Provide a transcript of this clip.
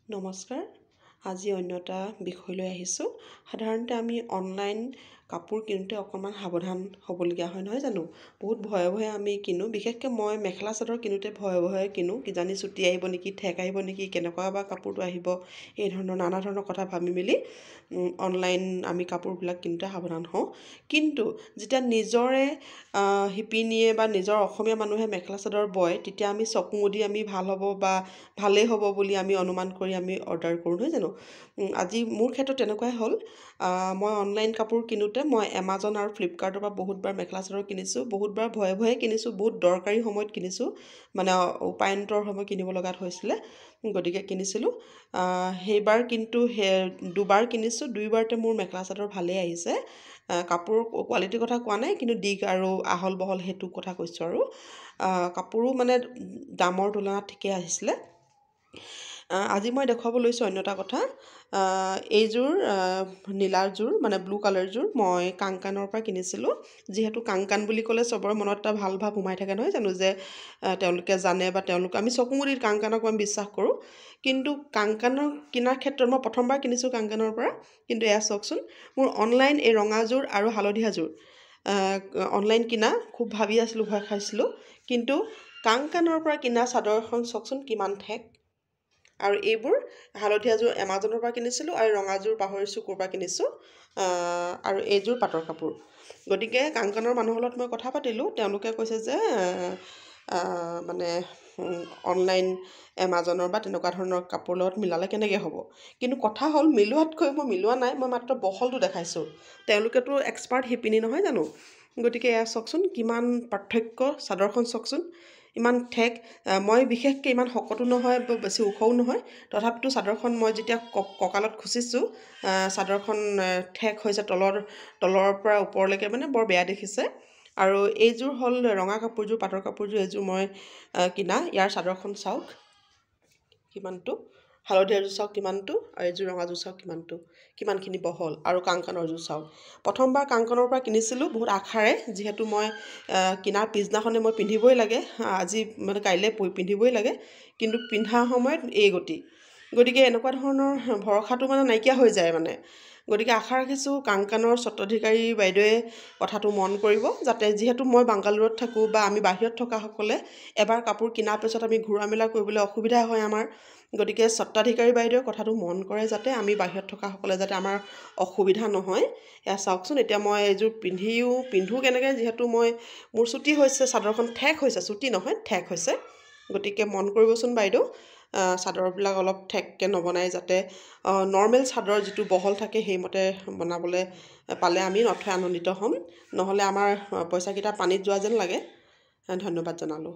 নমস্কাৰ। আজি অন্য এটা বিষয় লৈ আহিছোঁ। সাধাৰণতে আমি অনলাইন কাপোৰ কিনোতে অকণমান সাৱধান হ'বলগীয়া হয়, নহয় জানো? বহুত ভয়ে ভয়ে আমি কিনো। বিশেষকৈ মই মেখেলা চাদৰ কিনোতে ভয়ে ভয়ে কিনো। কিজানি চুটি আহিব নেকি, ঠেক আহিব নেকি, কেনেকুৱা বা কাপোৰটো আহিব, এই ধৰণৰ নানা ধৰণৰ কথা ভাবি মেলি অনলাইন আমি কাপোৰবিলাক কিনোতে সাৱধান হওঁ। কিন্তু যেতিয়া নিজৰে শিপিনীয়ে বা নিজৰ অসমীয়া মানুহে মেখেলা চাদৰ বয়, তেতিয়া আমি চকু মুদি আমি ভাল হ'ব বা ভালেই হ'ব বুলি আমি অনুমান কৰি আমি অৰ্ডাৰ কৰোঁ, নহয় জানো? আজি মোৰ ক্ষেত্ৰত তেনেকুৱাই হ'ল। মই অনলাইন কাপোৰ কিনোতে মই এমাজন আৰু ফ্লিপকাৰ্টৰ পৰা বহুতবাৰ মেখেলা চাদৰ কিনিছোঁ। বহুতবাৰ ভয়ে ভয়ে কিনিছোঁ, বহুত দৰকাৰী সময়ত কিনিছোঁ, মানে উপায়ন্তৰ সময় কিনিব লগাত হৈছিলে, গতিকে কিনিছিলোঁ। সেইবাৰ কিন্তু দুবাৰ কিনিছোঁ, দুইবাৰতে মোৰ মেখেলা চাদৰ ভালেই আহিছে। কাপোৰৰ কোৱালিটিৰ কথা কোৱা নাই, কিন্তু দিগ আৰু আহল বহল সেইটো কথা কৈছোঁ। আৰু কাপোৰো মানে দামৰ তুলনাত ঠিকেই আহিছিলে। আজি মই দেখুৱাব লৈছোঁ অন্য এটা কথা। এইযোৰ নীলাযোৰ মানে ব্লু কালাৰযোৰ মই কাংকানৰ পৰা কিনিছিলোঁ। যিহেতু কাংকান বুলি ক'লে চবৰে মনত এটা ভাল ভাৱ সোমাই থাকে, নহয় জানো, যে তেওঁলোকে জানে বা আমি চকুমুদিত কাংকানক আমি বিশ্বাস কৰোঁ। কিন্তু কাংকানৰ কিনাৰ ক্ষেত্ৰত মই প্ৰথমবাৰ কিনিছোঁ কাংকানৰ পৰা। কিন্তু এয়া চাওকচোন, মোৰ অনলাইন এই ৰঙাযোৰ আৰু হালধীয়াযোৰ অনলাইন কিনা, খুব ভাবি আছিলোঁ, ভয় খাইছিলোঁ। কিন্তু কাংকানৰ পৰা কিনা চাদৰখন চাওকচোন কিমান ঠেক। আৰু এইবোৰ হালধীয়াযোৰ এমাজনৰ পৰা কিনিছিলোঁ আৰু ৰঙাযোৰ পাহৰিছোঁ ক'ৰ পৰা কিনিছোঁ। আৰু এইযোৰ পাটৰ কাপোৰ। গতিকে কাংকানৰ মানুহৰ লগত মই কথা পাতিলোঁ। তেওঁলোকে কৈছে যে মানে অনলাইন এমাজনৰ বা তেনেকুৱা ধৰণৰ কাপোৰৰ লগত মিলালে কেনেকৈ হ'ব। কিন্তু কথা হ'ল, মিলোৱাতকৈ মই মিলোৱা নাই, মই মাত্ৰ বহলটো দেখাইছোঁ। তেওঁলোকেতো এক্সপাৰ্ট শিপিনী, নহয় জানো? গতিকে এয়া চাওকচোন কিমান পাৰ্থক্য। চাদৰখন চাওকচোন ইমান ঠেক। মই বিশেষকৈ ইমান শকতো নহয়, বেছি ওখও নহয়, তথাপিতো চাদৰখন মই যেতিয়া কঁকালত খুচিছোঁ, চাদৰখন ঠেক হৈছে, তলৰ পৰা ওপৰলৈকে মানে বৰ বেয়া দেখিছে। আৰু এইযোৰ হ'ল ৰঙা কাপোৰযোৰ, পাটৰ কাপোৰযোৰ, এইযোৰ মই কিনা। ইয়াৰ চাদৰখন চাওক কিমানটো, হালধীয়াযোৰ চাওক কিমানটো, আৰু এইযোৰ ৰঙাযোৰ চাওক কিমানখিনি বহল। আৰু কাংকানৰযোৰ চাওক। প্ৰথমবাৰ কাংকানৰ পৰা কিনিছিলোঁ বহুত আশাৰে, যিহেতু মই কিনাৰ পিছদিনাখনে মই পিন্ধিবই লাগে, আজি মানে কাইলৈ পিন্ধিবই লাগে। কিন্তু পিন্ধা সময়ত এই গতি। গতিকে এনেকুৱা ধৰণৰ ভৰসাটো মানে নাইকিয়া হৈ যায় মানে। গতিকে আশা ৰাখিছোঁ কাংকানৰ স্বত্বাধিকাৰী বাইদেৱে কথাটো মন কৰিব, যাতে, যিহেতু মই বাংগালুৰুত থাকোঁ বা আমি বাহিৰত থকাসকলে এবাৰ কাপোৰ কিনাৰ পিছত আমি ঘূৰা মেলা কৰিবলৈ অসুবিধা হয় আমাৰ। গতিকে স্বত্বাধিকাৰী বাইদেৱে কথাটো মন কৰে, যাতে আমি বাহিৰত থকাসকলে যাতে আমাৰ অসুবিধা নহয়। এয়া চাওকচোন, এতিয়া মই এইযোৰ পিন্ধো কেনেকৈ, যিহেতু মোৰ চুটি হৈছে, চাদৰখন ঠেক হৈছে, চুটি নহয় ঠেক হৈছে। গতিকে মন কৰিবচোন বাইদেউ, চাদৰবিলাক অলপ ঠেককৈ নবনাই, যাতে নৰ্মেল চাদৰ যিটো বহল থাকে সেইমতে বনাবলৈ পালে আমি নথৈ আনন্দিত হ'ম। নহ'লে আমাৰ পইচাকেইটা পানীত যোৱা যেন লাগে। ধন্যবাদ জনালোঁ।